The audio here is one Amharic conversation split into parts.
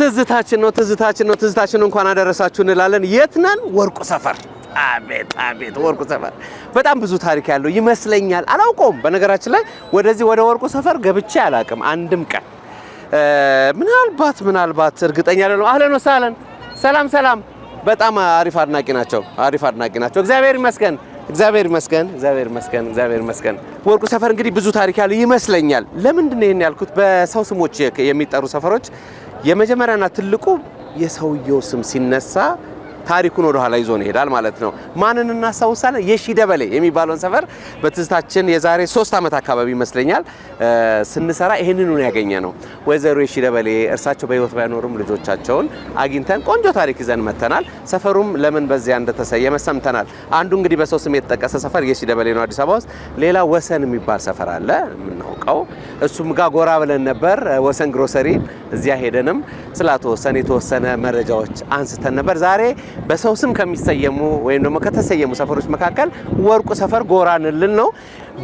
ትዝታችን እንኳን አደረሳችሁ እንላለን። የት ነን? ወርቁ ሰፈር። አቤት ወርቁ ሰፈር በጣም ብዙ ታሪክ ያለው ይመስለኛል። አላውቀውም። በነገራችን ላይ ወደዚህ ወደ ወርቁ ሰፈር ገብቼ አላውቅም አንድም ቀን። ምናልባት እርግጠኛ አይደለም። አህለን ወሰህለን። ሰላም። በጣም አሪፍ አድናቂ ናቸው። እግዚአብሔር ይመስገን። ወርቁ ሰፈር እንግዲህ ብዙ ታሪክ ያለው ይመስለኛል። ለምንድን ነው ይሄን ያልኩት? በሰው ስሞች የሚጠሩ ሰፈሮች የመጀመሪያና ትልቁ የሰውየው ስም ሲነሳ ታሪኩን ወደ ኋላ ይዞን ይሄዳል ማለት ነው። ማንን እናስታውሳለን? የሺ ደበሌ የሚባለውን ሰፈር በትዝታችን የዛሬ 3 ዓመት አካባቢ ይመስለኛል ስንሰራ ይሄንን ነው ያገኘነው። ወይዘሮ የሺ ደበሌ እርሳቸው በህይወት ባይኖሩም ልጆቻቸውን አግኝተን ቆንጆ ታሪክ ይዘን መተናል። ሰፈሩም ለምን በዚያ እንደተሰየመ ሰምተናል። አንዱ እንግዲህ በሰው ስም የተጠቀሰ ሰፈር የሺ ደበሌ ነው አዲስ አበባ ውስጥ። ሌላ ወሰን የሚባል ሰፈር አለ የምናውቀው። እሱም ጋር ጎራ ብለን ነበር። ወሰን ግሮሰሪ እዚያ ሄደንም ስላተወሰነ የተወሰነ መረጃዎች አንስተን ነበር። ዛሬ በሰው ስም ከሚሰየሙ ወይም ደግሞ ከተሰየሙ ሰፈሮች መካከል ወርቁ ሰፈር ጎራንልን ነው።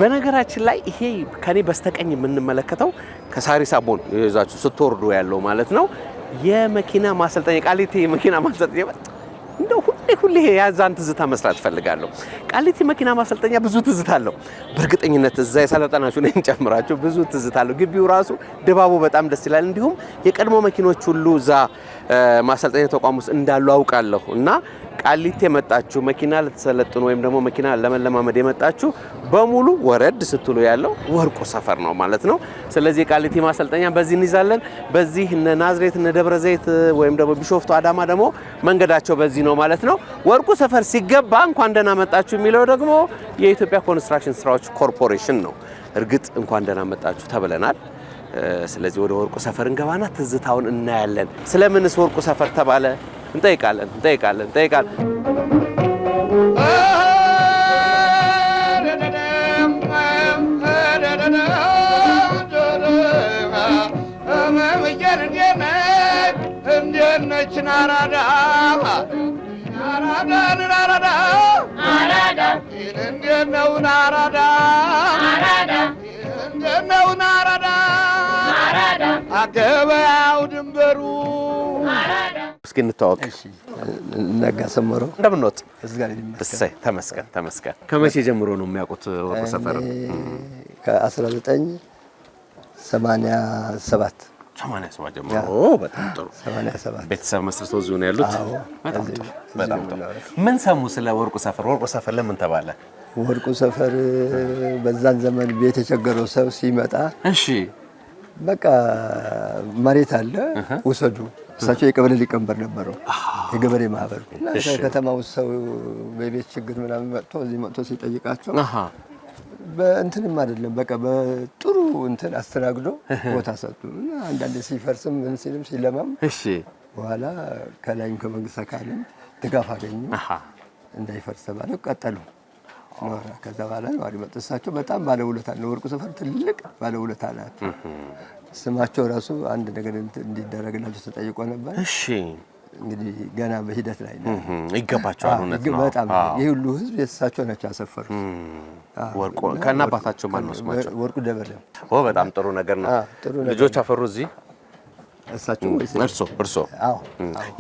በነገራችን ላይ ይሄ ከኔ በስተቀኝ የምንመለከተው ከሳሪስ አቦን ይዛችሁ ስትወርዱ ያለው ማለት ነው የመኪና ማሰልጠኛ ቃሊቲ የመኪና ማሰልጠኛ እንደው ሁሌ ያዛን ትዝታ መስራት ፈልጋለሁ። ቃሊቲ መኪና ማሰልጠኛ ብዙ ትዝታ አለው። በእርግጠኝነት እዛ የሰለጠናችሁ ነኝ ጨምራችሁ ብዙ ትዝታ አለው። ግቢው ራሱ ድባቡ በጣም ደስ ይላል። እንዲሁም የቀድሞ መኪኖች ሁሉ እዛ ማሰልጠኛ ተቋም ውስጥ እንዳሉ አውቃለሁ። እና ቃሊቲ የመጣችሁ መኪና ልትሰለጥኑ ወይም ደግሞ መኪና ለመለማመድ የመጣችሁ በሙሉ ወረድ ስትሉ ያለው ወርቁ ሰፈር ነው ማለት ነው። ስለዚህ ቃሊቲ ማሰልጠኛ በዚህ እንይዛለን። በዚህ እነ ናዝሬት እነ ደብረ ዘይት ወይም ደግሞ ቢሾፍቱ አዳማ ደግሞ መንገዳቸው በዚህ ነው ማለት ነው። ወርቁ ሰፈር ሲገባ እንኳን ደህና መጣችሁ የሚለው ደግሞ የኢትዮጵያ ኮንስትራክሽን ስራዎች ኮርፖሬሽን ነው። እርግጥ እንኳን ደህና መጣችሁ ተብለናል። ስለዚህ ወደ ወርቁ ሰፈር እንገባና ትዝታውን እናያለን። ስለምንስ ወርቁ ሰፈር ተባለ እንጠይቃለን። አገባው ድንበሩ እስኪ እንተዋወቅ። ነጋ ሰመሮ እንደምን ነው? እሰይ ተመስገን። ከመቼ ጀምሮ ነው የሚያውቁት ወርቁ ሰፈር? ከ1987 ጀምሮ። በጣም ጥሩ። 87 ቤተሰብ መስርተው እዚሁ ነው ያሉት? በጣም ጥሩ። ምን ሰሙ ስለ ወርቁ ሰፈር? ወርቁ ሰፈር ለምን ተባለ? ወርቁ ሰፈር በዛን ዘመን ቤት የቸገረው ሰው ሲመጣ እሺ በቃ መሬት አለ ወሰዱ። እሳቸው የቀበሌ ሊቀመንበር ነበሩ የገበሬ ማህበር። ከተማው ሰው በቤት ችግር ምናምን መጥቶ እዚህ መጥቶ ሲጠይቃቸው በእንትንም አይደለም በቃ በጥሩ እንትን አስተናግዶ ቦታ ሰጡ። አንዳንዴ ሲፈርስም ምን ሲልም ሲለማም እሺ በኋላ ከላይም ከመንግስት አካልም ድጋፍ አገኙ። እንዳይፈርስ ተባለ ቀጠሉ። ከዛ በኋላ ነው አሪመጥ እሳቸው በጣም ባለውለታ ነው። ወርቁ ሰፈር ትልቅ ባለውለታ ናት። ስማቸው ራሱ አንድ ነገር እንዲደረግላቸው ተጠይቆ ነበር። እሺ እንግዲህ ገና በሂደት ላይ ነው። ይገባቸዋል። እውነት ነው። በጣም ይሄ ሁሉ ህዝብ የእሳቸው ናቸው ያሰፈሩት። ወርቁ ከናባታቸው ማን ነው ስማቸው? ወርቁ ደበለ። በጣም ጥሩ ነገር ነው። ልጆች አፈሩ እዚህ እሳቸው ወይስ እርሶ? አዎ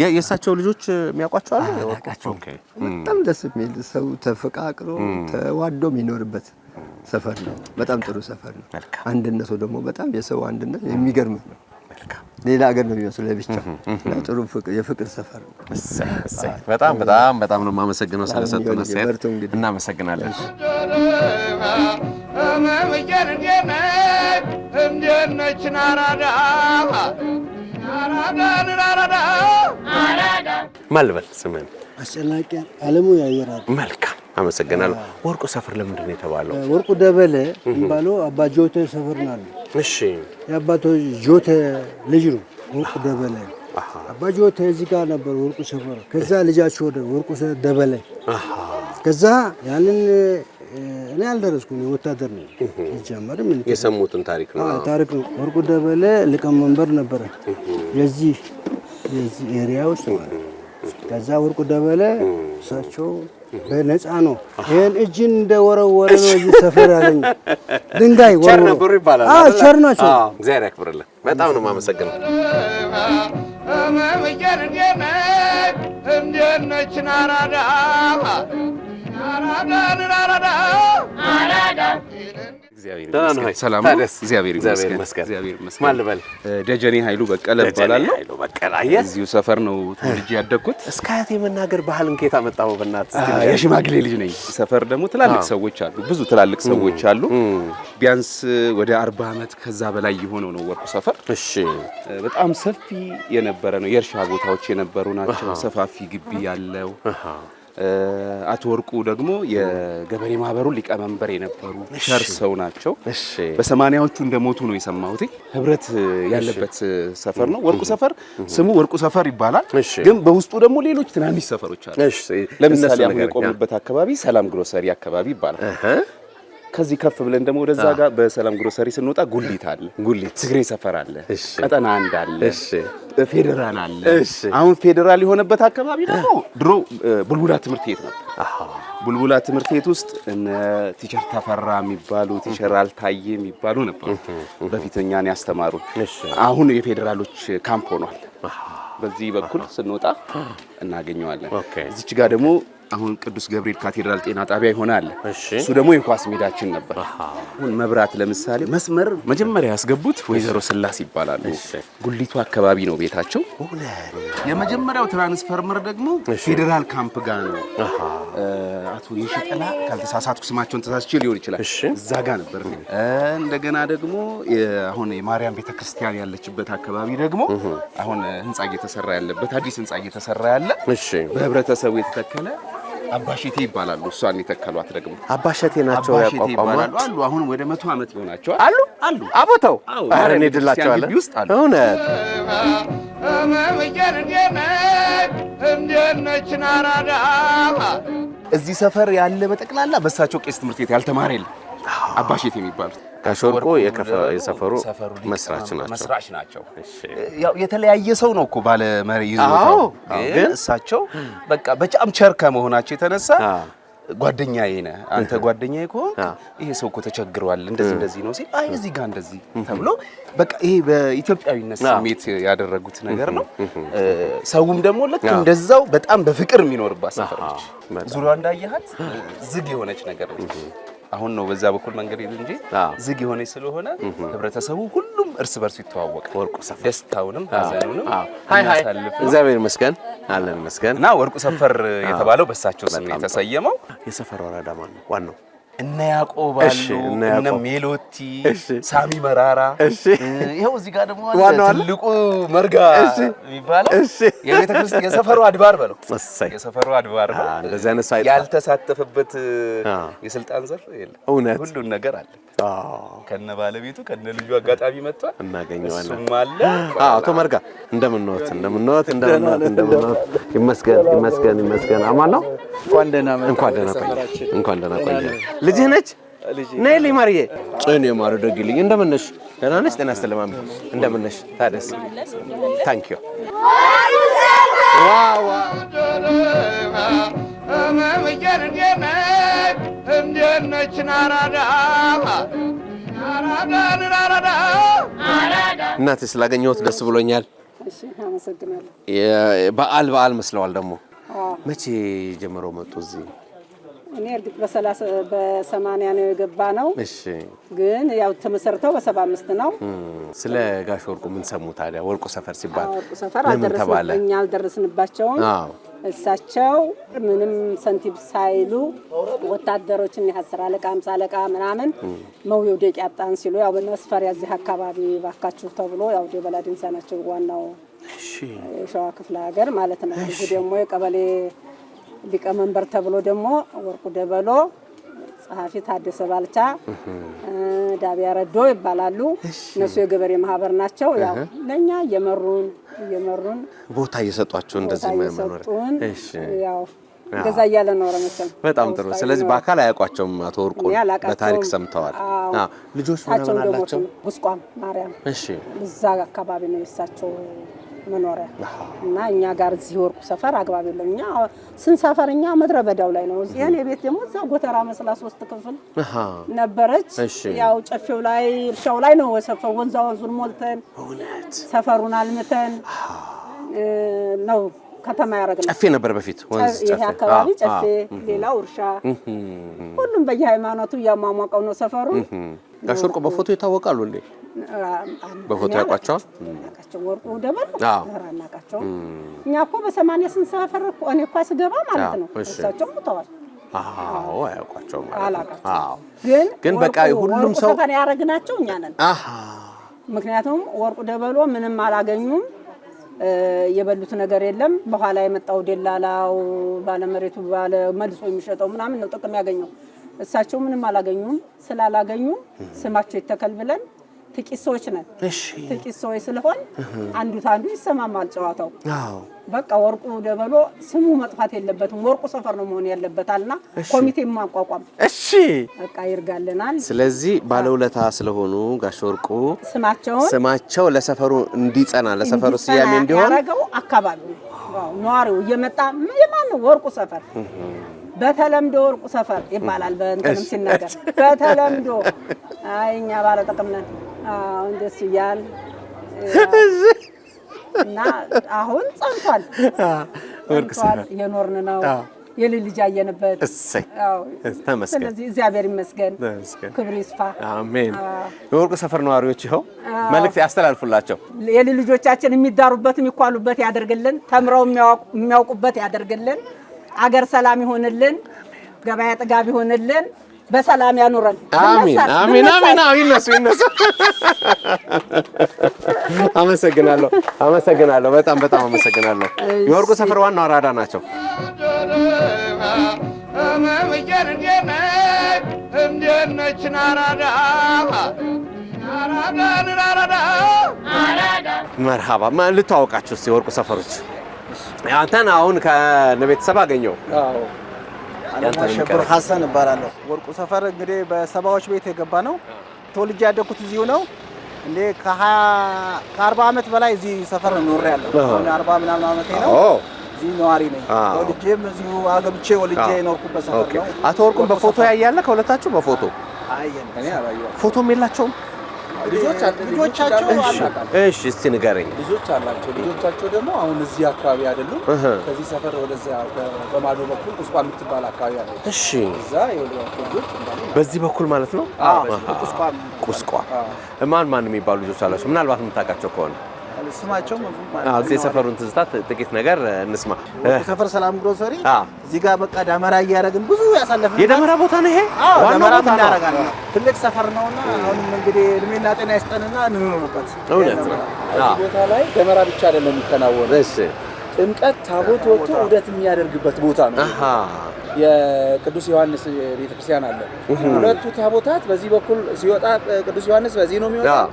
የእሳቸው ልጆች የሚያውቋቸው አሉ? ኦኬ። በጣም ደስ የሚል ሰው ተፈቃቅሮ ተዋዶ የሚኖርበት ሰፈር ነው። በጣም ጥሩ ሰፈር ነው። አንድነቱ ደግሞ በጣም የሰው አንድነት የሚገርም ነው። ሌላ ሀገር ነው የሚመስለው ለብቻ። ጥሩ ፍቅር የፍቅር ሰፈር ነው። በጣም ነው የማመሰግነው ስለሰጡን አስተያየት። እናመሰግናለን። ማልበል ስምን አስጨናቂ አለሙ ያየራል። መልካም አመሰግናለሁ። ወርቁ ሰፈር ለምንድን ነው የተባለው? ወርቁ ደበለ የሚባለው አባ ጆቴ ሰፈር ነው። እሺ የአባቶ ጆቴ ልጅ ነው ወርቁ ደበለ። አባ ጆቴ እዚህ ጋር ነበር ወርቁ ሰፈር። ከዛ ልጃቸው ወደ ወርቁ ደበለ። ከዛ ያንን እኔ አልደረስኩም። ወታደር ነው ይጀመር ምን የሰሙትን ታሪክ ነው። ወርቁ ደበለ ሊቀመንበር ነበረ የዚህ ኤሪያ ውስጥ ማለት። ከዛ ወርቁ ደበለ እሳቸው በነፃ ነው ይሄን እጅን እንደወረወረ ነው እዚህ ሰፈር ያለኝ ድንጋይ ቸር ነበሩ ይባላል። ቸር ናቸው። እግዚአብሔር ያክብርልን። በጣም ነው የማመሰግነው። ሰላም እግዚአብሔር ይመስገን። ማን ልበል? ደጀኔ ኃይሉ በቀለ እባላለሁ። እዚሁ ሰፈር ነው ተወልጄ ያደግኩት። እስከ አያቴ መናገር ባህልን ከየት አመጣው? በእናትህ የሽማግሌ ልጅ ነኝ። ሰፈር ደግሞ ትላልቅ ሰዎች አሉ፣ ብዙ ትላልቅ ሰዎች አሉ። ቢያንስ ወደ 40 ዓመት ከዛ በላይ የሆነው ነው ወርቁ ሰፈር። እሺ፣ በጣም ሰፊ የነበረ ነው። የእርሻ ቦታዎች የነበሩ ናቸው። ሰፋፊ ግቢ ያለው አቶ ወርቁ ደግሞ የገበሬ ማህበሩ ሊቀመንበር የነበሩ ሸር ሰው ናቸው። በ80ዎቹ እንደሞቱ ነው የሰማሁት። ህብረት ያለበት ሰፈር ነው ወርቁ ሰፈር። ስሙ ወርቁ ሰፈር ይባላል፣ ግን በውስጡ ደግሞ ሌሎች ትናንሽ ሰፈሮች አሉ። ለምሳሌ አሁን የቆምንበት አካባቢ ሰላም ግሮሰሪ አካባቢ ይባላል። ከዚህ ከፍ ብለን ደግሞ ወደዛ ጋር በሰላም ግሮሰሪ ስንወጣ ጉሊት አለ፣ ጉሊት ትግሬ ሰፈር አለ፣ ቀጠና አንድ አለ፣ ፌዴራል አለ። አሁን ፌዴራል የሆነበት አካባቢ ደግሞ ድሮ ቡልቡላ ትምህርት ቤት ነበር። ቡልቡላ ትምህርት ቤት ውስጥ እነ ቲቸር ተፈራ የሚባሉ ቲቸር አልታየ የሚባሉ ነበሩ በፊተኛን ያስተማሩ። አሁን የፌዴራሎች ካምፕ ሆኗል። በዚህ በኩል ስንወጣ እናገኘዋለን። እዚች ጋር ደግሞ አሁን ቅዱስ ገብርኤል ካቴድራል ጤና ጣቢያ ይሆናል። እሱ ደግሞ የኳስ ሜዳችን ነበር። አሁን መብራት ለምሳሌ መስመር መጀመሪያ ያስገቡት ወይዘሮ ስላሴ ይባላሉ። ጉሊቱ አካባቢ ነው ቤታቸው። የመጀመሪያው ትራንስፈርመር ደግሞ ፌዴራል ካምፕ ጋር ነው። አቶ የሽጠላ ካልተሳሳትኩ ስማቸውን ተሳስቼ ሊሆን ይችላል። እዛ ጋር ነበር። እንደገና ደግሞ አሁን የማርያም ቤተክርስቲያን ያለችበት አካባቢ ደግሞ አሁን ህንጻ እየተሰራ ያለበት አዲስ ህንጻ እየተሰራ ያለ በህብረተሰቡ የተተከለ አባሸቴ ይባላሉ። እሷን የተከሏት ደግሞ አባሸቴ ናቸው ያቋቋማሉ። አሉ አሁን ወደ 100 ዓመት ይሆናቸዋል። አሉ አቦታው አረን ይድላቸዋል። እውነት እዚህ ሰፈር ያለ በጠቅላላ በሳቸው ቄስ ትምህርት ቤት ያልተማረ የለም። አባሸቴ የሚባሉት ጋሽ ወርቁ የሰፈሩ መስራች ናቸው። ያው የተለያየ ሰው ነው እኮ ባለ መሪ ይዞታው፣ ግን እሳቸው በቃ በጣም ቸር ከመሆናቸው የተነሳ ጓደኛዬ ነህ አንተ ጓደኛዬ ከሆንክ ይሄ ሰው እኮ ተቸግሯል እንደዚህ ነው ሲል አይ እዚህ ጋር እንደዚህ ተብሎ በቃ ይሄ በኢትዮጵያዊነት ስሜት ያደረጉት ነገር ነው። ሰውም ደግሞ ልክ እንደዛው በጣም በፍቅር የሚኖርባት ሰፈር ነች። ዙሪያዋ እንዳያሃት ዝግ የሆነች ነገር ነች። አሁን ነው በዛ በኩል መንገድ ይሉ እንጂ ዝግ የሆነች ስለሆነ ህብረተሰቡ ሁሉም እርስ በርሱ ይተዋወቃል። ወርቁ ሰፈር ደስታውንም ሀዘኑንም እግዚአብሔር ይመስገን አለን ይመስገን። እና ወርቁ ሰፈር የተባለው በሳቸው ስም የተሰየመው የሰፈር ወረዳ ማን ነው ዋናው? እነ ያዕቆብ አሉ፣ እነ ሜሎቲ፣ ሳሚ መራራ። ይሄው እዚህ ጋር ደግሞ ትልቁ መርጋ የሚባለው የቤተክርስቲያን የሰፈሩ አድባር በለው የሰፈሩ አድባር ነው። እንደዚህ አይነት ሳይት ያልተሳተፈበት የስልጣን ዘርፍ የለም። እውነት ሁሉ ነገር አለ። ከነ ባለቤቱ ከነ ልጁ አጋጣሚ መጥቷል፣ እናገኘዋለን። እሱም አለ። አቶ መርጋ እንደምንወት ይመስገን። አማን ነው። እንኳን ደህና ቆየ። ልጅህ ነች? ነይ ልኝ ማርዬ ጽኔ ማሩ ደግልኝ። እንደምን ነሽ? ደህና ነሽ? ጤና ይስጥልኝ ማሚ። እንደምን ነሽ? ታደስ ታንክ ዩ ዋው እናቴ ስላገኘሁት ደስ ብሎኛል። እሺ አመሰግናለሁ። በዓል መስለዋል ደግሞ። መቼ ጀምረው መጡ እዚህ? እኔ እርግጥ በ80 ነው የገባ ነው። እሺ ግን ያው ተመሰርተው በ75 ነው። ስለ ጋሽ ወርቁ ምን ሰሙ ታዲያ? ወርቁ ሰፈር ሲባል ወርቁ ሰፈር አልደረስንባቸውም። እሳቸው ምንም ሰንቲም ሳይሉ ወታደሮችን የ10 አለቃ 50 አለቃ ምናምን መውየው ደቂ ያጣን ሲሉ ያው በመስፈሪያ እዚህ አካባቢ ባካችሁ ተብሎ ያው ደበላ ድንሳ ናቸው ዋናው የሸዋ ክፍለ ሀገር ማለት ነው። እዚህ ደግሞ የቀበሌ ሊቀመንበር ተብሎ ደግሞ ወርቁ ደበሎ፣ ጸሐፊ ታደሰ ባልቻ፣ ዳቢያ ረዶ ይባላሉ። እነሱ የገበሬ ማህበር ናቸው። ያው ለኛ እየመሩን ቦታ እየሰጧቸው እንደዚህ ማመኖር። እሺ ያው ገዛ እያለ ነው ረመሰል። በጣም ጥሩ። ስለዚህ በአካል አያውቋቸውም አቶ ወርቁ፣ በታሪክ ሰምተዋል። ልጆች ምናምን አላቸው? ጉስቋም ማርያም። እሺ እዛ አካባቢ ነው የሳቸው መኖሪያ እና እኛ ጋር እዚህ ወርቁ ሰፈር አግባብ የለም። እኛ ስንሰፈር እኛ ምድረ በዳው ላይ ነው። እዚህ የኔ ቤት ደግሞ እዛ ጎተራ መስላ 3 ክፍል ነበረች። ያው ጨፌው ላይ እርሻው ላይ ነው የሰፈው። ወንዙን ሞልተን ሰፈሩን አልምተን ነው ከተማ ያረጋግጥ ጨፌ ነበር በፊት ወንዝ ጨፌ ይሄ አካባቢ ጨፌ ሌላው እርሻ ሁሉም በየሃይማኖቱ ያሟሟቀው ነው ሰፈሩ ጋሽ ወርቁ በፎቶ ይታወቃሉ እንዴ በፎቶ ያቋጫው ወርቁ ደበል አራናቃቸው እኛ እኮ በ80 ስንት ሰፈር እኮ እኔ እኮ ስገባ ማለት ነው እሳቸው ሞተዋል አዎ ያቋጫው ማለት አዎ ግን በቃ ሁሉም ሰው ሰፈር ያረግናቸው እኛ ነን ምክንያቱም ወርቁ ደበሎ ምንም አላገኙም የበሉት ነገር የለም በኋላ የመጣው ደላላው ባለመሬቱ ባለ መልሶ የሚሸጠው ምናምን ነው ጥቅም ያገኘው እሳቸው ምንም አላገኙም ስላላገኙ ስማቸው ይተከል ብለን ጥቂት ሰዎች ነን እሺ ጥቂት ሰዎች ስለሆን አንዱ ታንዱ ይሰማማል ጨዋታው አዎ በቃ ወርቁ ደበሎ ስሙ መጥፋት የለበትም ወርቁ ሰፈር ነው መሆን ያለበታልና ኮሚቴ ማቋቋም እሺ በቃ ይርጋልናል ስለዚህ ባለውለታ ስለሆኑ ጋሽ ወርቁ ስማቸው ለሰፈሩ እንዲጸና ለሰፈሩ ስያሜ እንዲሆን ያረጋው አካባቢው ዋው ኗሪው እየመጣ የማን ወርቁ ሰፈር በተለምዶ ወርቁ ሰፈር ይባላል በእንተንም ሲነገር በተለምዶ አይኛ ባለ ጥቅም ነን እንደስ ይያል እና አሁን ጸንቷል ወርቁ ሰፈር የኖርን ነው የልጅ ያየንበት አዎ ተመስገን ስለዚህ እግዚአብሔር ይመስገን ክብር ይስፋ አሜን የወርቁ ሰፈር ነዋሪዎች ይኸው መልእክት ያስተላልፉላቸው የልጆቻችን የሚዳሩበት የሚኳሉበት ያደርግልን ተምረው የሚያውቁበት ያደርግልን አገር ሰላም ይሆንልን ገበያ ጥጋብ ይሆንልን በሰላም ያኑረን አሜን አሜን አሜን ይነሱ አመሰግናለሁ በጣም አመሰግናለሁ የወርቁ ሰፈር ዋናው አራዳ ናቸው መርሃባ ማን ልታወቃችሁ እስቲ ወርቁ ሰፈሮች አንተን አሁን ከነቤተሰብ አገኘው አዎ አለማሸብር ሐሰን እባላለሁ ወርቁ ሰፈር እንግዲህ በሰባዎች ቤት የገባ ነው ተወልጄ ያደኩት እዚሁ ነው እንዴ ከ40 አመት በላይ እዚህ ሰፈር ኖሬያለሁ አሁን 40 ምናምን አመቴ ነው እዚህ ነዋሪ ነኝ ወልጄም እዚሁ አገብቼ ወልጄ የኖርኩበት ሰፈር ነው አቶ ወርቁን በፎቶ ያያለ ከሁለታችሁ በፎቶ አየን እኔ አላየው ፎቶም የላቸውም ልጆቻቸው አላቃቸው እሺ እስቲ ንገረኝ ልጆች አላቸው ልጆቻቸው ደግሞ አሁን እዚህ አካባቢ አይደሉም ከዚህ ሰፈር ወደዚያ በማዶ በኩል ቁስቋም የምትባል አካባቢ አለ እሺ እዛ ልጆች በዚህ በኩል ማለት ነው ቁስቋም ማን የሚባሉ ልጆች አላቸው ምናልባት የምታውቃቸው ከሆነ ስማቸው የሰፈሩን ትዝታ ጥቂት ነገር እንስማ ሰፈር ሰላም ግሮሰሪ እዚህ ጋር በቃ ዳመራ እያደረግን ብዙ ያሳለፍን የዳመራ ቦታ ነው ይሄ ዳመራ እናደርጋለን ትልቅ ሰፈር ነውና አሁን እንግዲህ እድሜና ጤና ይስጠንና እንኖርበት እውነት ነው እዚህ ቦታ ላይ ዳመራ ብቻ አይደለም የሚከናወነው እሺ ጥምቀት ታቦት ወጥቶ ዑደት የሚያደርግበት ቦታ ነው የቅዱስ ዮሐንስ ቤተክርስቲያን አለ ሁለቱ ታቦታት በዚህ በኩል ሲወጣ ቅዱስ ዮሐንስ በዚህ ነው የሚወጣው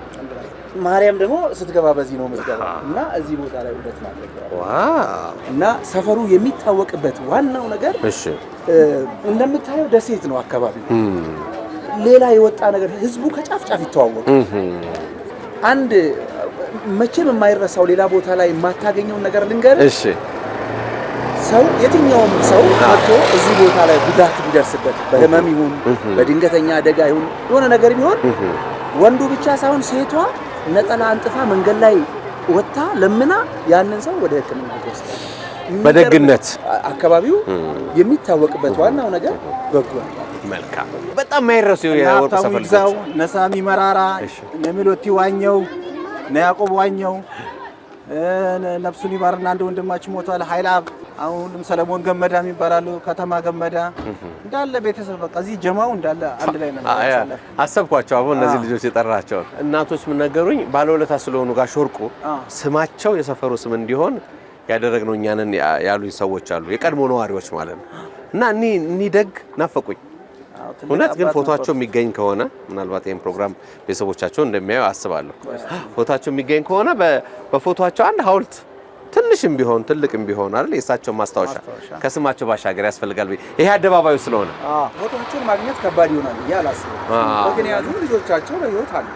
ማርያም ደግሞ ስትገባ በዚህ ነው መስገባ እና እዚህ ቦታ ላይ ዑደት ማድረግ ዋው እና ሰፈሩ የሚታወቅበት ዋናው ነገር እሺ እንደምታየው ደሴት ነው አካባቢው ሌላ የወጣ ነገር ህዝቡ ከጫፍ ጫፍ ይተዋወቅ አንድ መቼም የማይረሳው ሌላ ቦታ ላይ የማታገኘው ነገር ልንገር እሺ ሰው የትኛውም ሰው መጥቶ እዚህ ቦታ ላይ ጉዳት ቢደርስበት በህመም ይሁን በድንገተኛ አደጋ ይሁን የሆነ ነገር ቢሆን ወንዱ ብቻ ሳይሆን ሴቷ ነጠላ አንጥፋ መንገድ ላይ ወጣ ለምና ያንን ሰው ወደ ህክምና ተወስዷል በደግነት አካባቢው የሚታወቅበት ዋናው ነገር በጎ መልካም በጣም ማይረሱ የወርቁ ሰፈር ልጅው ነሳሚ መራራ ነሚሎቲ ዋኘው ነያቆብ ዋኘው ነፍሱን ይባርና አንድ ወንድማችን ሞቷል ኃይላብ አሁንም ሰለሞን ገመዳ የሚባላሉ ከተማ ገመዳ እንዳለ ቤተሰብ በቃ እዚህ ጀማው እንዳለ አንድ ላይ ነው አሰብኳቸው አሁን እነዚህ ልጆች የጠራቸው እናቶች ምን ነገሩኝ ባለውለታ ስለሆኑ ጋሽ ወርቁ ስማቸው የሰፈሩ ስም እንዲሆን ያደረግነው እኛንን ያሉኝ ሰዎች አሉ የቀድሞ ነዋሪዎች ማለት ነው እና እኒ ደግ ናፈቁኝ እውነት ግን ፎቶአቸው የሚገኝ ከሆነ ምናልባት ይሄን ፕሮግራም ቤተሰቦቻቸው እንደሚያዩ አስባለሁ ፎቶአቸው የሚገኝ ከሆነ በፎቶአቸው አንድ ሐውልት ትንሽም ቢሆን ትልቅም ቢሆን አይደል የሳቸው ማስታወሻ ከስማቸው ባሻገር ያስፈልጋል ይሄ አደባባዩ ስለሆነ ፎቶአቸውን ማግኘት ከባድ ይሆናል ያላስበው ምክንያቱም ልጆቻቸው በህይወት አሉ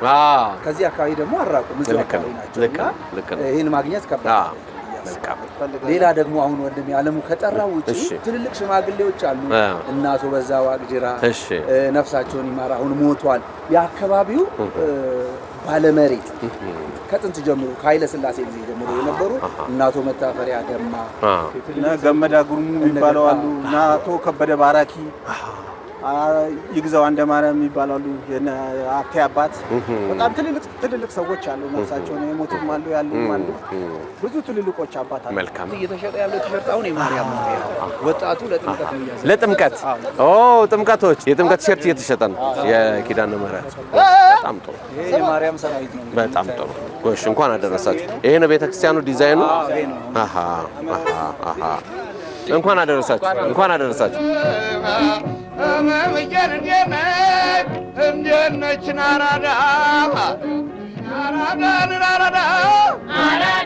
ከዚህ አካባቢ ደግሞ አራቁ ምዝራቃዊ ናቸው ልክ ነው ይሄን ማግኘት ከባድ ሌላ ደግሞ አሁን ወንድም ያለሙ ከጠራው ውጪ ትልልቅ ሽማግሌዎች አሉ እናቶ በዛው አግጅራ ነፍሳቸውን ይማራ አሁን ሞቷል የአካባቢው ባለመሬት ከጥንት ጀምሮ ከኃይለ ሥላሴ ጊዜ ጀምሮ የነበሩ እናቶ መታፈሪያ ደማ ገመዳ ጉርሙ የሚባለው አሉ እና አቶ ከበደ ባራኪ ይግዛው አንደማርያም የሚባላሉ የአቴ አባት በጣም ትልልቅ ሰዎች አሉ። ነፍሳቸው ነው የሞቱም አሉ ያሉም አሉ። ብዙ ትልልቆች አባት አሉ። መልካም እየተሸጠ ያለው ቲሸርት አሁን የማርያም ነው። ወጣቱ ለጥምቀት ነው ያዘው። ለጥምቀት ጥምቀቶች የጥምቀት ቲሸርት እየተሸጠ ነው። የኪዳነ ምህረት በጣም ጥሩ። ይሄ የማርያም ሰራዊት ነው። በጣም ጥሩ። ጎሽ እንኳን አደረሳችሁ። ይሄ ነው ቤተክርስቲያኑ ዲዛይኑ። አሃ እንኳን አደረሳችሁ። እንኳን አደረሳችሁ።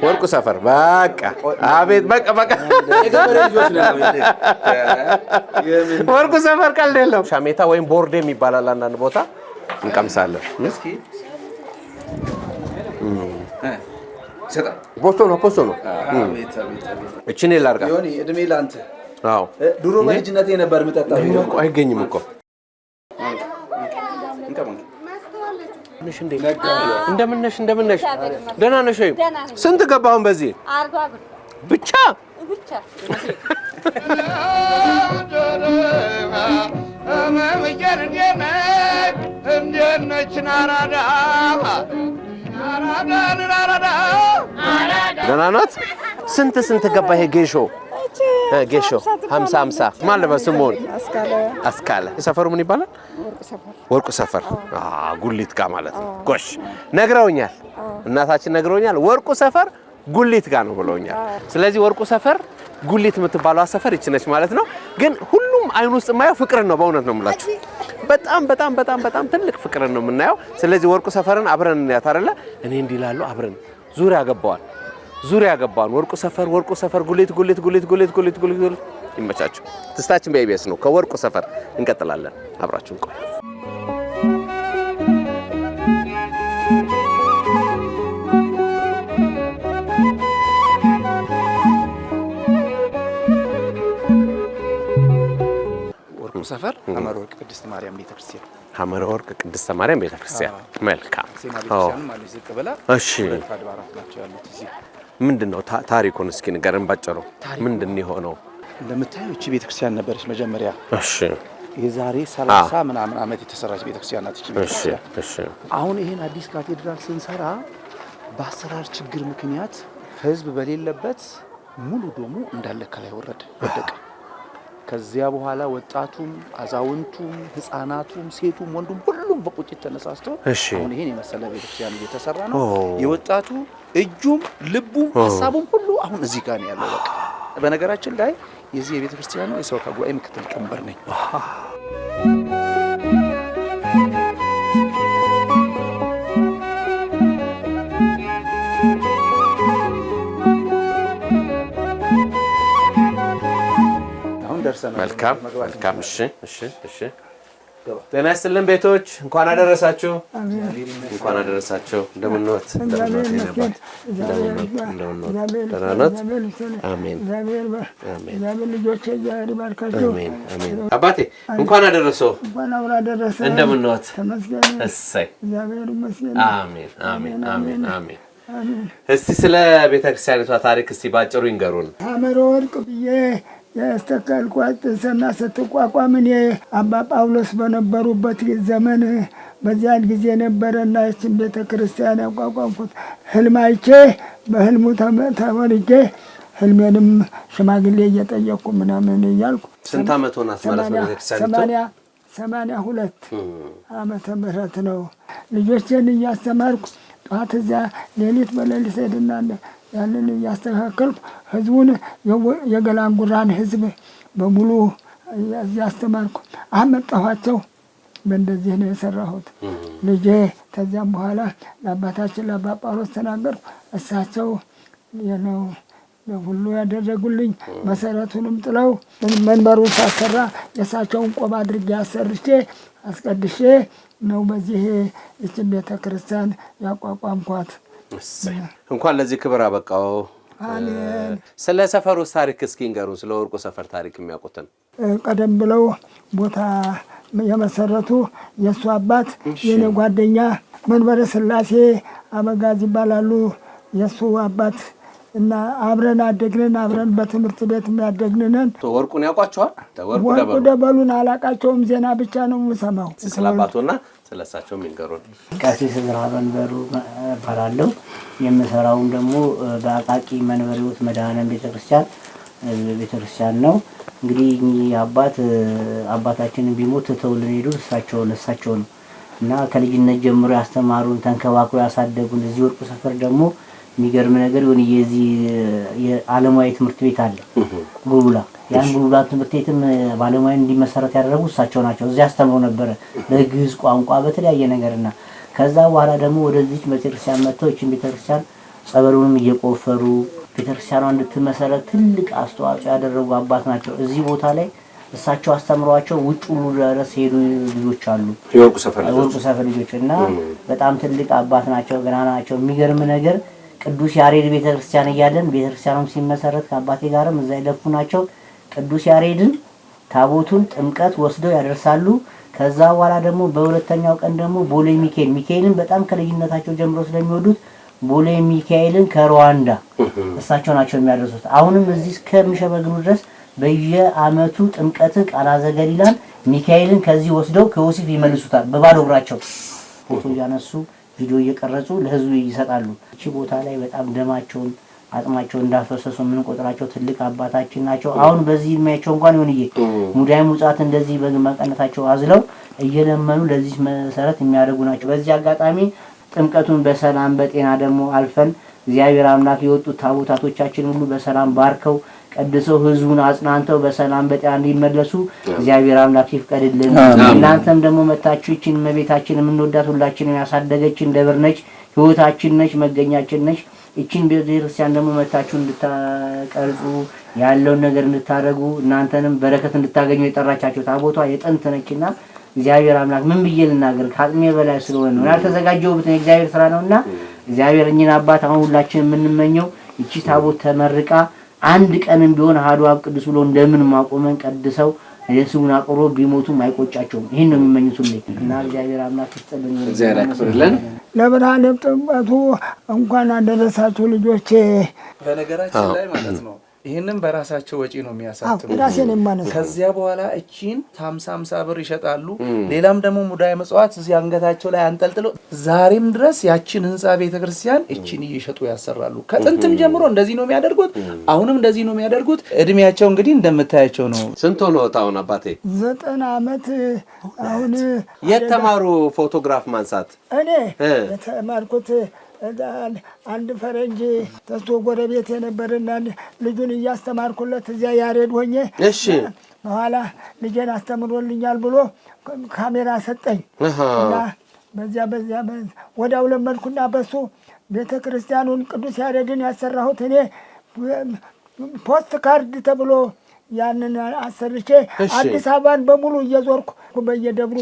ወርቁ ሰፈር በቃ አቤት በቃ ወርቁ ሰፈር ቀልድ የለም። ሻሜታ ወይም ቦርዴ የሚባላል አንዳንድ ቦታ እንቀምሳለን። እስኪ ፖስቶ ነው እቺ ነው ላርጋ ይሁን እድሜ ላንተ። አዎ ድሮ በልጅነቴ ነበር የምጠጣው። አይገኝም እኮ እንደምነሽ ደህና ነሽ ወይ? ስንት ገባሁን በዚህ ብቻ ደህና ናት። ስንት ገባ ይሄ ጌሾ 50 ማለት በስሙን አስካለ ሰፈሩ ምን ይባላል? ወርቁ ሰፈር ጉሊት ጋር ማለት ነው። ጎሽ ነግረውኛል፣ እናታችን ነግረውኛል። ወርቁ ሰፈር ጉሊት ጋር ነው ብለውኛል። ስለዚህ ወርቁ ሰፈር ጉሊት የምትባለው ሰፈር ይች ነች ማለት ነው። ግን ሁሉም አይን ውስጥ የማየው ፍቅርን ነው። በእውነት ነው የምላችሁ። በጣም ትልቅ ፍቅርን ነው የምናየው። ስለዚህ ወርቁ ሰፈርን አብረን እንያት አይደለ? እኔ እንዲህ እላለሁ። አብረን ዙሪያ ገባዋል። ወርቁ ሰፈር ጉሊት ይመቻችሁ። ትስታችን በኢቢኤስ ነው። ከወርቁ ሰፈር እንቀጥላለን። አብራችሁን ቆዩ። ሰፈር ሐመረ ወርቅ ቅድስት ማርያም ቤተክርስቲያን ሐመረ ወርቅ ቅድስት ማርያም ቤተክርስቲያን። መልካም እሺ። ምንድነው ታሪኩን እስኪ ንገረን ባጭሩ። ምንድነው የሆነው? እንደምታዩ እቺ ቤተክርስቲያን ነበረች መጀመሪያ። እሺ የዛሬ 30 ምናምን ዓመት የተሰራች ቤተክርስቲያን ናት እቺ ቤተክርስቲያን። እሺ አሁን ይሄን አዲስ ካቴድራል ስንሰራ በአሰራር ችግር ምክንያት ህዝብ በሌለበት ሙሉ ዶሙ እንዳለ ከላይ ወደቀ። ከዚያ በኋላ ወጣቱም አዛውንቱም ህፃናቱም ሴቱም ወንዱም ሁሉም በቁጭት ተነሳስቶ አሁን ይሄን የመሰለ ቤተክርስቲያን እየተሰራ ነው። የወጣቱ እጁም ልቡም ሐሳቡም ሁሉ አሁን እዚህ ጋር ነው ያለው። በቃ በነገራችን ላይ የዚህ የቤተክርስቲያኑ የሰበካ ጉባኤ ምክትል ሊቀመንበር ነኝ። መልካም። እሺ ጤና ይስጥልን ቤቶች፣ እንኳን አደረሳችሁ። እንደምንወት አባቴ እንኳን አደረሰው። እንደምንወት እሰይ። አሜን። እስቲ ስለ ቤተክርስቲያኒቷ ታሪክ እስቲ ባጭሩ ይንገሩን። ሐመረ ወርቅ ብዬ ያስተካልኳት ሰና ስትቋቋም እኔ አባ ጳውሎስ በነበሩበት ዘመን በዚያን ጊዜ ነበረና እቺን ቤተክርስቲያን ያቋቋምኩት። ህልም አይቼ በህልሙ ተወልጄ ህልሜንም ሽማግሌ እየጠየቅኩ ምናምን እያልኩ። ስንት ዓመት ሆናት ማለት ነው ቤተክርስቲያኒቷ? 82 ዓመተ ምህረት ነው። ልጆቼን እያስተማርኩ ጠዋት እዚያ ሌሊት በሌሊት ሄድና ያንን እያስተካከልኩ ህዝቡን የገላንጉራን ህዝብ በሙሉ እያስተማርኩ አመጣኋቸው። በእንደዚህ ነው የሰራሁት ልጄ። ከዚያም በኋላ ለአባታችን ለአባ ጳውሎስ ተናገርኩ። እሳቸው ነው ሁሉ ያደረጉልኝ። መሰረቱንም ጥለው መንበሩን ሳሰራ የእሳቸውን ቆብ አድርጌ አሰርቼ አስቀድሼ ነው በዚህ እችን ቤተክርስቲያን ያቋቋምኳት። እንኳን ለዚህ ክብር አበቃው። አሜን። ስለ ሰፈሩ ታሪክ እስኪ ንገሩን። ስለ ወርቁ ሰፈር ታሪክ የሚያውቁትን። ቀደም ብለው ቦታ የመሰረቱ የእሱ አባት የኔ ጓደኛ መንበረ ስላሴ አበጋዝ ይባላሉ። የሱ አባት እና አብረን አደግነን አብረን በትምህርት ቤት የሚያደግነን። ወርቁን ያውቋቸዋል? ወርቁ ደበሉን አላቃቸውም፣ ዜና ብቻ ነው የምሰማው። ስለ አባቶና ስለ እሳቸው የሚንገሩን። ቀሲስ ዕዝራ መንበሩ እባላለሁ። የምሰራውም ደግሞ በአቃቂ መንበረ ሕይወት መድኃኔዓለም ቤተክርስቲያን ነው። እንግዲህ አባታችንን ቢሞት ትተውልን ሄዱት እሳቸው ነው እና ከልጅነት ጀምሮ ያስተማሩን ተንከባክሮ ያሳደጉን። እዚህ ወርቁ ሰፈር ደግሞ የሚገርም ነገር ይሁን የዚህ የዓለማዊ ትምህርት ቤት አለ ቡልቡላ። ያን ቡልቡላ ትምህርት ቤትም ባለሙያ እንዲመሰረት ያደረጉ እሳቸው ናቸው። እዚህ አስተምሮ ነበረ በግዕዝ ቋንቋ በተለያየ ነገርና ከዛ በኋላ ደግሞ ወደዚህ ቤተክርስቲያን መጥተው እቺን ቤተክርስቲያን ጸበሉንም እየቆፈሩ ቤተክርስቲያኗ እንድትመሰረት ትልቅ አስተዋጽኦ ያደረጉ አባት ናቸው። እዚህ ቦታ ላይ እሳቸው አስተምሯቸው ውጭ ሁሉ ድረስ ሄዱ ልጆች አሉ፣ የወርቁ ሰፈር ልጆች እና በጣም ትልቅ አባት ናቸው፣ ገናና ናቸው። የሚገርም ነገር ቅዱስ ያሬድ ቤተክርስቲያን እያለን ቤተክርስቲያኑም ሲመሰረት ከአባቴ ጋርም እዛ ይለፉ ናቸው። ቅዱስ ያሬድን ታቦቱን ጥምቀት ወስደው ያደርሳሉ። ከዛ በኋላ ደግሞ በሁለተኛው ቀን ደግሞ ቦሌ ሚካኤልን በጣም ከልጅነታቸው ጀምሮ ስለሚወዱት ቦሌ ሚካኤልን ከሩዋንዳ እሳቸው ናቸው የሚያደርሱት። አሁንም እዚህ እስከሚሸበግሉ ድረስ በየአመቱ ጥምቀት ቃና ዘገሊላን ሚካኤልን ከዚህ ወስደው ከዮሴፍ ይመልሱታል። በባዶ እግራቸው ፎቶ እያነሱ ቪዲዮ እየቀረጹ ለህዝቡ ይሰጣሉ። እቺ ቦታ ላይ በጣም ደማቸውን አጥማቸውን እንዳፈሰሱ ምን ቆጥራቸው ትልቅ አባታችን ናቸው። አሁን በዚህ እድሜያቸው እንኳን ይሁንዬ ሙዳይ ሙጻት እንደዚህ በመቀነታቸው አዝለው እየለመኑ ለዚህ መሰረት የሚያደርጉ ናቸው። በዚህ አጋጣሚ ጥምቀቱን በሰላም በጤና ደግሞ አልፈን እግዚአብሔር አምላክ የወጡት ታቦታቶቻችን ሁሉ በሰላም ባርከው ቀድሰው ህዝቡን አጽናንተው በሰላም በጤና እንዲመለሱ እግዚአብሔር አምላክ ይፍቀድልን። እናንተም ደግሞ መታችሁ እቺን እመቤታችን የምንወዳት ሁላችንም ያሳደገችን ደብር ነች፣ ህይወታችን ነች፣ መገኛችን ነች። እቺን ቤተክርስቲያን ደግሞ መታችሁ እንድታቀርጹ ያለውን ነገር እንድታረጉ እናንተንም በረከት እንድታገኙ የጠራቻችሁ ታቦቷ የጥንት ነችና እግዚአብሔር አምላክ ምን ብዬ ልናገር ከአቅሜ በላይ ስለሆነ ነው ያልተዘጋጀሁት የእግዚአብሔር ስራ ነውና እግዚአብሔር እኛን አባት አሁን ሁላችን የምንመኘው እቺ ታቦት ተመርቃ አንድ ቀንም ቢሆን አሐዱ አብ ቅዱስ ብሎ እንደምን ማቆመን ቀድሰው የስሙን አቆሮ ቢሞቱም አይቆጫቸውም። ይሄን ነው የሚመኙትልኝ እና እግዚአብሔር አምላክ ይስጥልኝ። እግዚአብሔር ያክብርልን። ለብርሃነ ጥምቀቱ እንኳን አደረሳችሁ ልጆቼ። በነገራችን ላይ ማለት ነው ይሄንን በራሳቸው ወጪ ነው የሚያሳትሙት። ከዚያ በኋላ እቺን 50 ብር ይሸጣሉ። ሌላም ደግሞ ሙዳየ ምጽዋት እዚህ አንገታቸው ላይ አንጠልጥለው ዛሬም ድረስ ያቺን ህንጻ ቤተክርስቲያን እቺን እየሸጡ ያሰራሉ። ከጥንትም ጀምሮ እንደዚህ ነው የሚያደርጉት። አሁንም እንደዚህ ነው የሚያደርጉት። እድሜያቸው እንግዲህ እንደምታያቸው ነው። ስንት ነው ታውን አባቴ? 90 ዓመት። አሁን የተማሩ ፎቶግራፍ ማንሳት እኔ የተማርኩት አንድ ፈረንጅ ተስቶ ጎረቤት የነበረና ልጁን እያስተማርኩለት እዚያ ያሬድ ሆኜ በኋላ ልጄን አስተምሮልኛል ብሎ ካሜራ ሰጠኝ እና በዚያ ወዲያው ለመድኩና በሱ ቤተ ክርስቲያኑን ቅዱስ ያሬድን ያሰራሁት እኔ ፖስት ካርድ ተብሎ ያንን አሰርቼ አዲስ አበባን በሙሉ እየዞርኩ በየደብሩ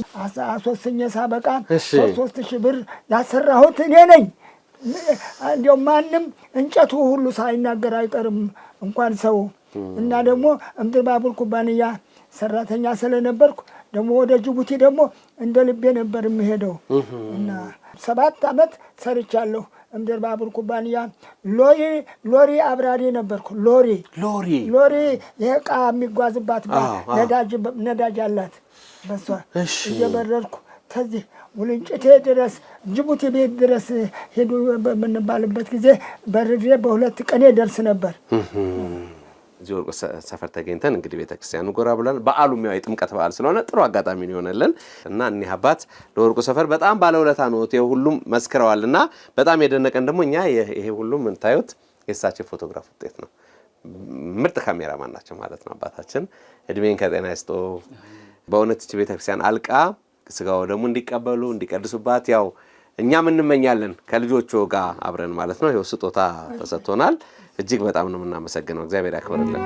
አሶስኝ ሳበቃ 3000 ብር ያሰራሁት እኔ ነኝ። እንዲያው ማንም እንጨቱ ሁሉ ሳይናገር አይቀርም እንኳን ሰው እና ደግሞ እምድር ባቡር ኩባንያ ሰራተኛ ስለነበርኩ ደግሞ ወደ ጅቡቲ ደግሞ እንደ ልቤ ነበር የምሄደው እና 7 ዓመት ሰርቻለሁ። እምድር ባቡር ኩባንያ ሎሪ አብራሪ ነበርኩ። ሎሪ የዕቃ የሚጓዝባት ነዳጅ አላት። በሷ እየበረርኩ ተዚህ ውልንጭቴ ድረስ ጅቡቲ ቤት ድረስ ሄዱ በምንባልበት ጊዜ በርሬ በ2 ቀን ደርስ ነበር። እዚህ ወርቁ ሰፈር ተገኝተን እንግዲህ ቤተክርስቲያኑ ጎራ ብለን በዓሉም ያው የጥምቀት በዓል ስለሆነ ጥሩ አጋጣሚ ነው ይሆነልን እና እኒህ አባት ለወርቁ ሰፈር በጣም ባለውለታ ነው። ሁሉም መስክረዋልና በጣም የደነቀን ደግሞ እኛ ይሄ ሁሉም እንታዩት የእሳቸው ፎቶግራፍ ውጤት ነው። ምርጥ ካሜራማን ናቸው ማለት ነው አባታችን። እድሜን ከጤና ይስጦ። በእውነት እቺ ቤተክርስቲያን አልቃ ስጋው ደግሞ እንዲቀበሉ እንዲቀድሱባት ያው እኛም እንመኛለን ከልጆቹ ጋር አብረን ማለት ነው። ይሄው ስጦታ ተሰጥቶናል። እጅግ በጣም ነው የምናመሰግነው። እግዚአብሔር ያክብርልን።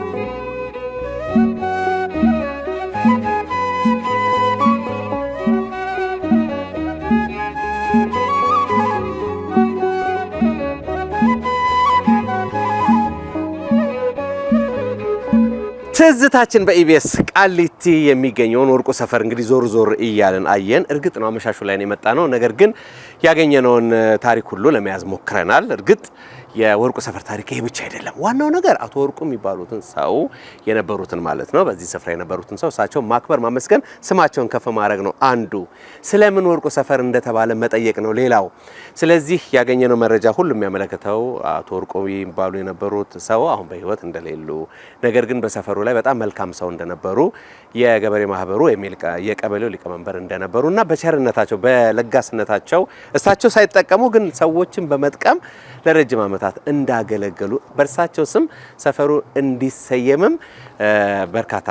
ትዝታችን በኢቢኤስ ቃሊቲ የሚገኘውን ወርቁ ሰፈር እንግዲህ ዞር ዞር እያልን አየን። እርግጥ ነው አመሻሹ ላይ ነው የመጣ ነው። ነገር ግን ያገኘነውን ታሪክ ሁሉ ለመያዝ ሞክረናል። እርግጥ የወርቁ ሰፈር ታሪክ ይሄ ብቻ አይደለም። ዋናው ነገር አቶ ወርቁ የሚባሉትን ሰው የነበሩትን ማለት ነው በዚህ ስፍራ የነበሩትን ሰው እሳቸው ማክበር ማመስገን ስማቸውን ከፍ ማድረግ ነው አንዱ። ስለምን ወርቁ ሰፈር እንደተባለ መጠየቅ ነው ሌላው። ስለዚህ ያገኘነው መረጃ ሁሉ የሚያመለክተው አቶ ወርቁ የሚባሉ የነበሩት ሰው አሁን በህይወት እንደሌሉ፣ ነገር ግን በሰፈሩ ላይ በጣም መልካም ሰው እንደነበሩ፣ የገበሬ ማህበሩ የቀበሌው ሊቀመንበር እንደነበሩና በቸርነታቸው በለጋስነታቸው እሳቸው ሳይጠቀሙ ግን ሰዎችን በመጥቀም ለረጅም ዓመታት እንዳገለገሉ በእርሳቸው ስም ሰፈሩ እንዲሰየምም በርካታ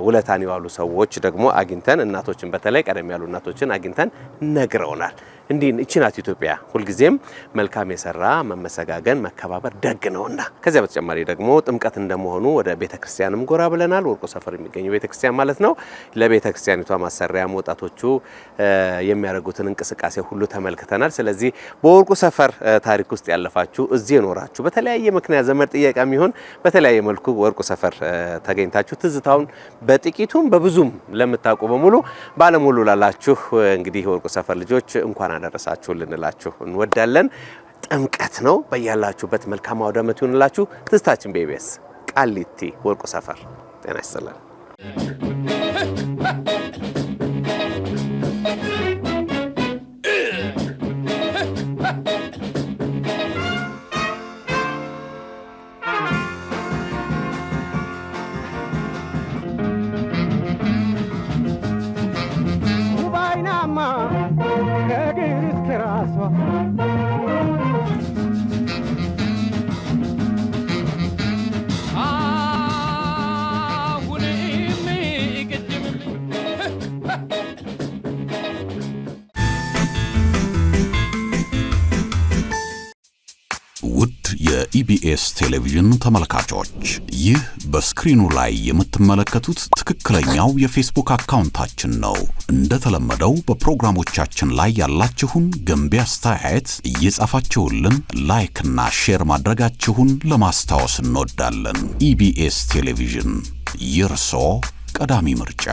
ውለታን የዋሉ ሰዎች ደግሞ አግኝተን እናቶችን በተለይ ቀደም ያሉ እናቶችን አግኝተን ነግረውናል። እንዲህ እቺ ናት ኢትዮጵያ፣ ሁልጊዜም መልካም የሰራ መመሰጋገን መከባበር ደግ ነውና። ከዚያ በተጨማሪ ደግሞ ጥምቀት እንደመሆኑ ወደ ቤተክርስቲያንም ጎራ ብለናል። ወርቁ ሰፈር የሚገኘው ቤተክርስቲያን ማለት ነው። ለቤተክርስቲያኒቷ ማሰሪያ ወጣቶቹ የሚያደርጉትን እንቅስቃሴ ሁሉ ተመልክተናል። ስለዚህ በወርቁ ሰፈር ታሪክ ውስጥ ያለፋችሁ እዚህ የኖራችሁ በተለያየ ምክንያት ዘመድ ጥየቃ የሚሆን በተለያየ መልኩ ወርቁ ሰፈር ተገኝታችሁ ትዝታውን በጥቂቱም በብዙም ለምታውቁ በሙሉ ባለሙሉ ላላችሁ እንግዲህ ወርቁ ሰፈር ልጆች እንኳን አደረሳችሁ ልንላችሁ እንወዳለን። ጥምቀት ነው። በያላችሁበት መልካም አውደ ዓመት ይሁንላችሁ። ትዝታችን በኢቢኤስ ቃሊቲ ወርቁ ሰፈር። ጤና ይስጥልን። ውድ የኢቢኤስ ቴሌቪዥን ተመልካቾች፣ ይህ በስክሪኑ ላይ የምትመለከቱት ትክክለኛው የፌስቡክ አካውንታችን ነው። እንደተለመደው በፕሮግራሞቻችን ላይ ያላችሁን ገንቢ አስተያየት እየጻፋችሁልን ላይክና ሼር ማድረጋችሁን ለማስታወስ እንወዳለን። ኢቢኤስ ቴሌቪዥን የርሶ ቀዳሚ ምርጫ።